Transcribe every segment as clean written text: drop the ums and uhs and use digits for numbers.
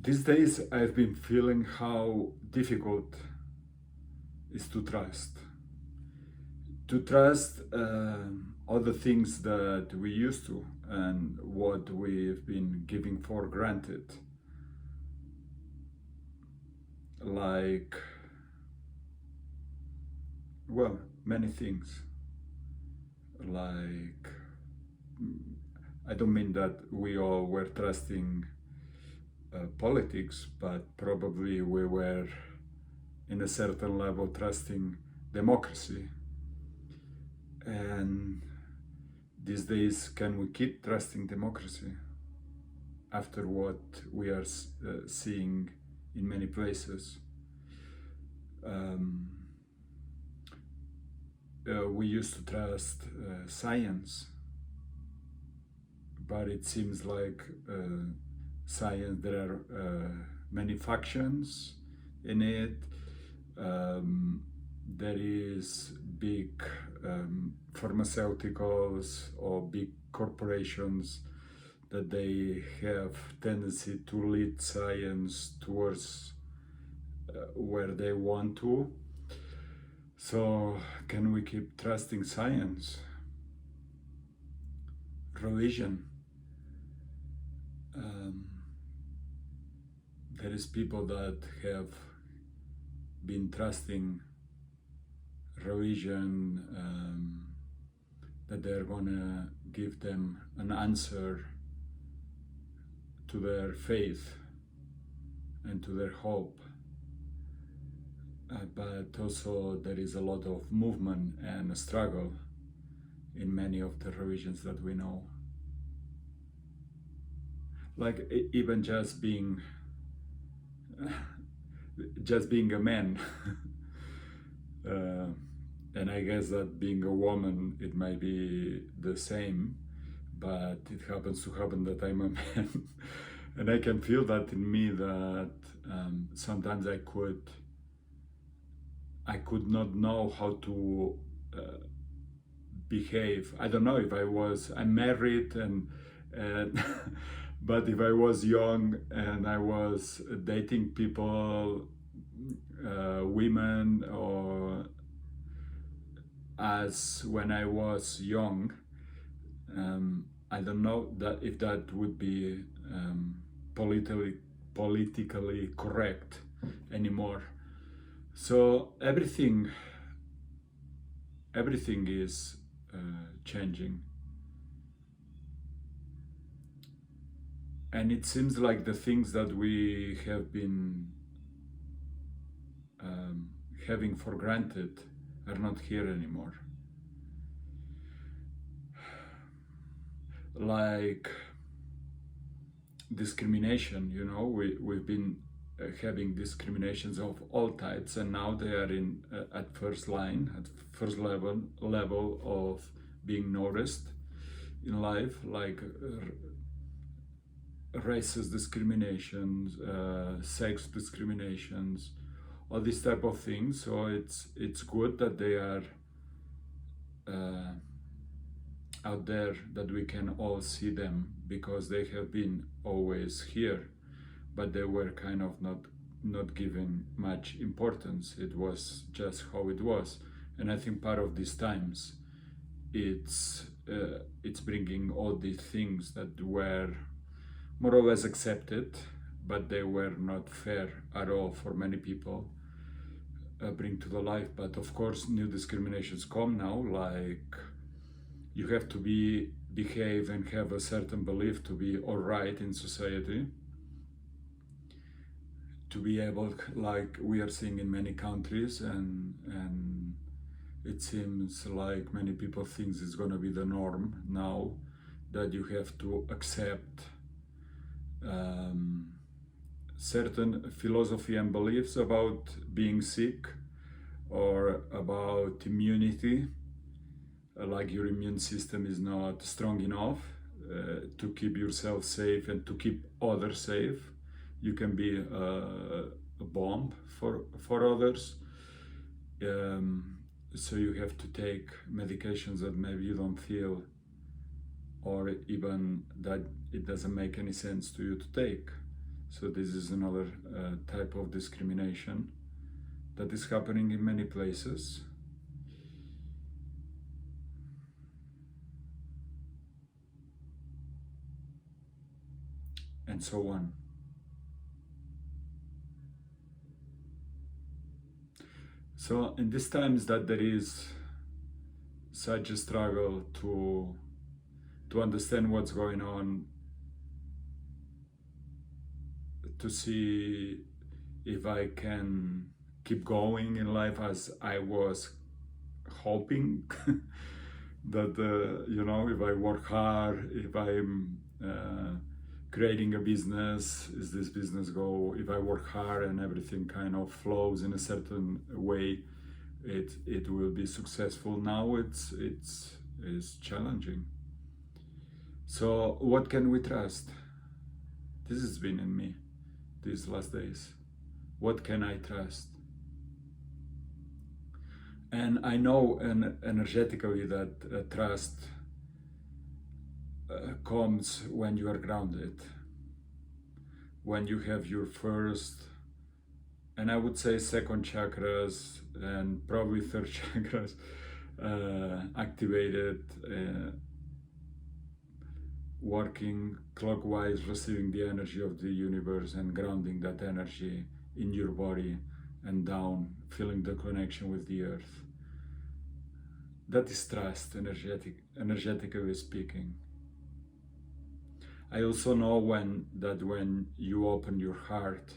These days I've been feeling how difficult it is to trust all the things that we used to and what we've been giving for granted, like, well, many things. Like, I don't mean that we all were trusting politics, but probably we were in a certain level trusting democracy. And these days, can we keep trusting democracy after what we are seeing in many places? We used to trust science, but it seems like science, there are many factions in it. There is big pharmaceuticals or big corporations that they have tendency to lead science towards where they want to. So can we keep trusting science? Religion. There is people that have been trusting religion, that they're gonna give them an answer to their faith and to their hope. But also there is a lot of movement and struggle in many of the religions that we know. Like even just being a man. And I guess that being a woman, it might be the same, but it happens to happen that I'm a man. And I can feel that in me, that sometimes I could not know how to behave. I don't know if I'm married and but if I was young and I was dating people, women, or as when I was young, I don't know that if that would be politically correct anymore. So everything is changing, and it seems like the things that we have been having for granted are not here anymore. Like discrimination, we've been having discriminations of all types, and now they are in at first level of being noticed in life, like racist discriminations, sex discriminations, all these type of things. So it's good that they are out there, that we can all see them, because they have been always here, but they were kind of not given much importance. It was just how it was. And I think part of these times, it's bringing all these things that were more or less accepted, but they were not fair at all for many people, bring to the life. But of course, new discriminations come now, like you have to behave and have a certain belief to be all right in society, to be able, like we are seeing in many countries, and it seems like many people think it's going to be the norm now, that you have to accept certain philosophy and beliefs about being sick or about immunity, like your immune system is not strong enough to keep yourself safe and to keep others safe. You can be a bomb for others. So you have to take medications that maybe you don't feel, or even that it doesn't make any sense to you to take. So this is another type of discrimination that is happening in many places. And so on. So in these times that there is such a struggle to understand what's going on, to see if I can keep going in life as I was hoping that if I work hard, if I'm creating a business, is this business go, if I work hard and everything kind of flows in a certain way, it will be successful. Now it's challenging. So what can we trust? This has been in me these last days. What can I trust? And I know energetically that trust comes when you are grounded, when you have your first, and I would say second chakras and probably third chakras activated, working clockwise, receiving the energy of the universe and grounding that energy in your body and down, feeling the connection with the earth. That is trust, energetically speaking. I also know when you open your heart,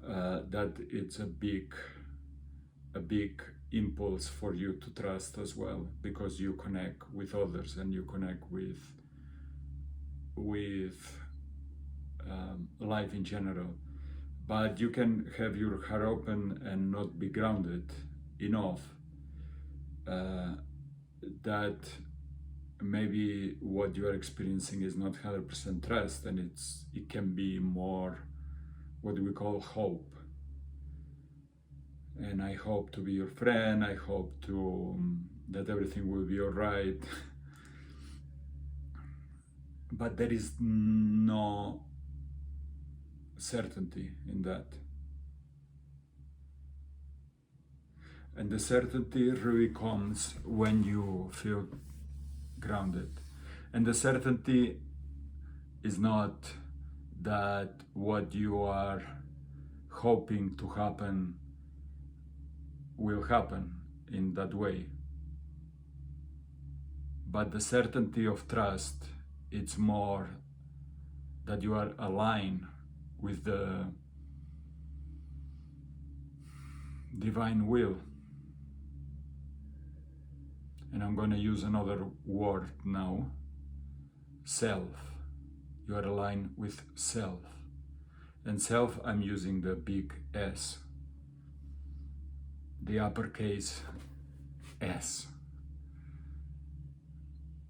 that it's a big impulse for you to trust as well, because you connect with others and you connect with life in general. But you can have your heart open and not be grounded enough, that maybe what you are experiencing is not 100% trust, and it can be more what we call hope. And I hope to be your friend, I hope that everything will be all right. But there is no certainty in that. And the certainty really comes when you feel grounded. And the certainty is not that what you are hoping to happen will happen in that way. But the certainty of trust, it's more that you are aligned with the divine will. And I'm going to use another word now, self. You are aligned with self. And self, I'm using the big S, the uppercase S.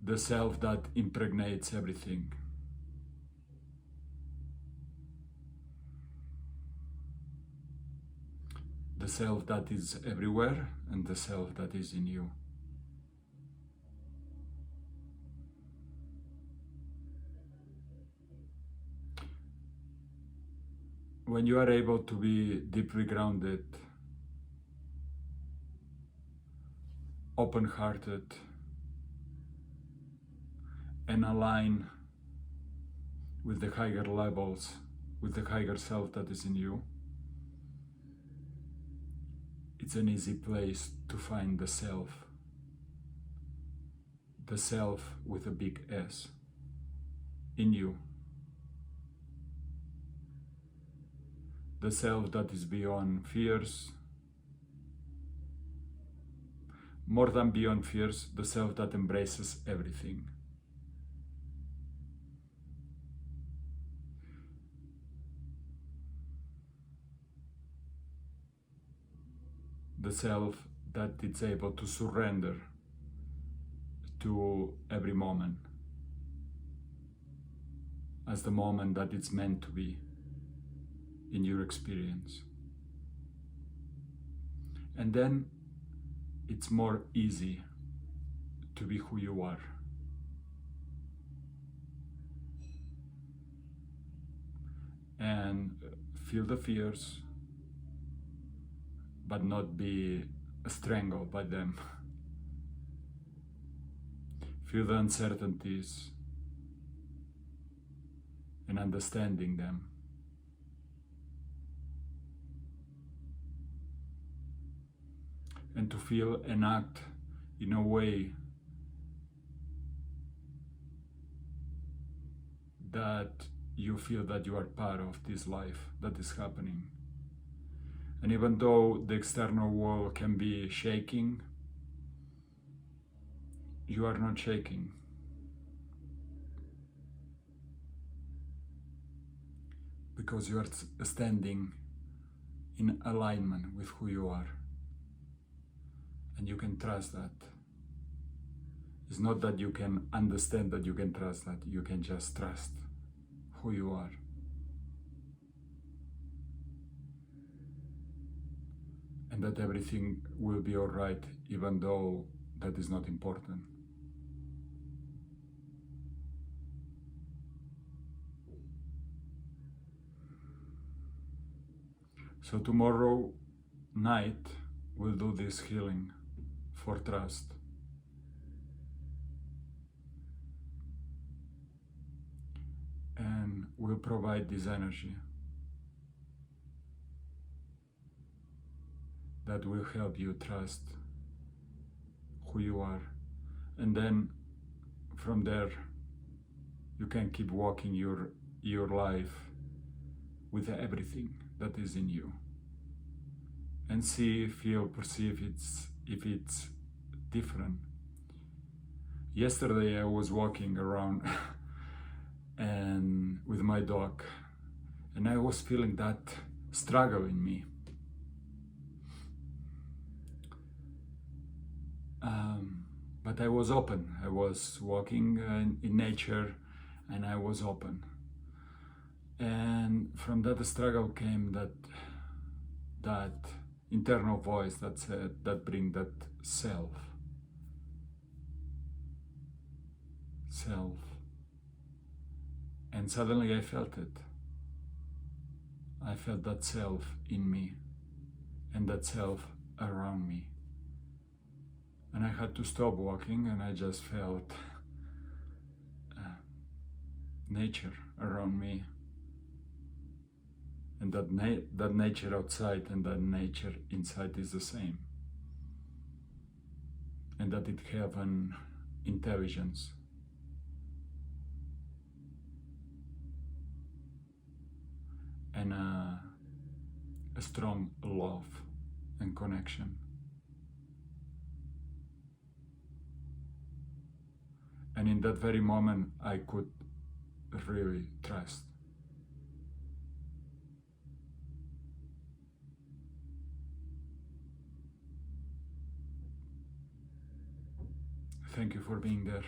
The self that impregnates everything. The self that is everywhere and the self that is in you. When you are able to be deeply grounded, open-hearted, and align with the higher levels, with the higher self that is in you, it's an easy place to find the self with a big S in you. The self that is beyond fears, more than beyond fears, the self that embraces everything. The self that is able to surrender to every moment as the moment that it's meant to be in your experience. And then it's more easy to be who you are. and feel the fears, but not be strangled by them. Feel the uncertainties and understanding them. And to feel and act in a way that you feel that you are part of this life that is happening. And even though the external world can be shaking, you are not shaking. Because you are standing in alignment with who you are. And you can trust that. It's not that you can understand that you can trust that, you can just trust who you are. And that everything will be all right, even though that is not important. So tomorrow night we'll do this healing for trust. And we'll provide this energy that will help you trust who you are. And then from there, you can keep walking your life with everything that is in you. And see, feel, perceive if it's different. Yesterday I was walking around and with my dog, and I was feeling that struggle in me. But I was open. I was walking in nature, and I was open. And from that struggle came that internal voice that said, that bring that self. And suddenly I felt it. I felt that self in me and that self around me. And I had to stop walking, and I just felt nature around me. And that nature outside and that nature inside is the same. And that it have an intelligence. And a strong love and connection. And in that very moment, I could really trust. Thank you for being there.